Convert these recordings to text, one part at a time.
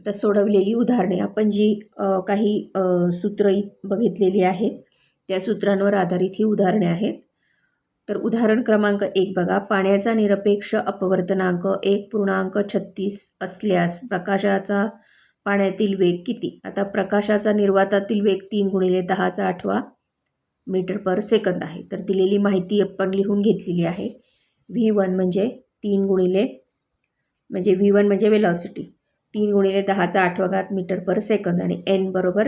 आता सोडवलेली उदाहरणे आपण जी काही सूत्र बघितलेली आहेत त्या सूत्रांवर आधारित ही उदाहरणे आहेत. तर उदाहरण क्रमांक 1 बघा. पाण्याचा निरपेक्ष अपवर्तनांक 1.36 असल्यास प्रकाशाचा पाण्यातील वेग किती? आता प्रकाशाचा निर्वातातील वेग 3 × 10⁸ मीटर पर सेकंद आहे. तर दिलेली माहिती आपण लिहून घेतलेली आहे. V1 म्हणजे 3 गुणिले म्हणजे V1 म्हणजे वेलॉसिटी 3 × 10⁸ मीटर पर सेकंद आणि n बरोबर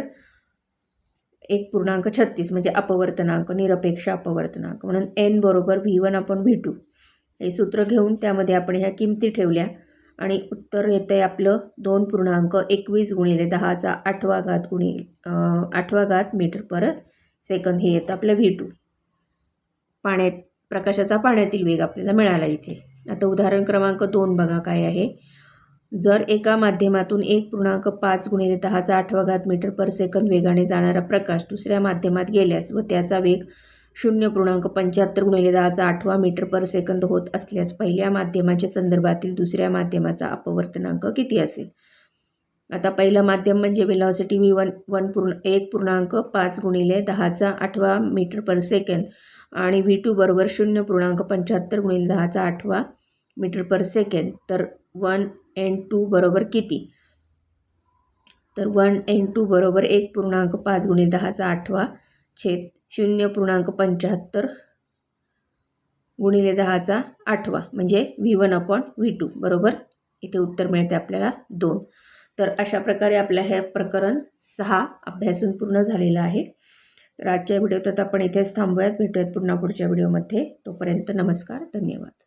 1.36 म्हणजे अपवर्तनांक निरपेक्ष अपवर्तनांक म्हणून n बरोबर V1/V2 हे सूत्र घेऊन त्यामध्ये आपण ह्या किमती ठेवल्या आणि उत्तर येतं आहे आपलं 2.21 × 10⁸ मीटर पर सेकंद हे येतं आपलं V2. प्रकाशाचा पाण्यातील वेग आपल्याला मिळाला इथे. आता उदाहरण क्रमांक 2 बघा काय आहे. जर एका माध्यमातून 1.5 × 10⁸ मीटर पर सेकंद वेगाने जाणारा प्रकाश दुसऱ्या माध्यमात गेल्यास व त्याचा वेग 0.75 × 10⁸ मीटर पर सेकंद होत असल्यास पहिल्या माध्यमाच्या संदर्भातील दुसऱ्या माध्यमाचा अपवर्तनांक किती असेल? आता पहिलं माध्यम म्हणजे velocity V1 1.5 × 10⁸ metre per second आणि V2 बरोबर 0.75 × 10⁸ मीटर पर सेकंद. तर 1n2 बरोबर किती? तर 1n2 बरोबर 1.5 × 10⁸ छेद 0.75 × 10⁸ म्हणजे V1/V2 बरोबर. इथे उत्तर मिळते आपल्याला 2. तर अशा प्रकारे आपलं हे प्रकरण 6 अभ्यासून पूर्ण झालेलं आहे. तर आजच्या व्हिडिओत आपण इथेच थांबूयात. भेटूयात पुन्हा पुढच्या व्हिडिओमध्ये. तोपर्यंत नमस्कार, धन्यवाद.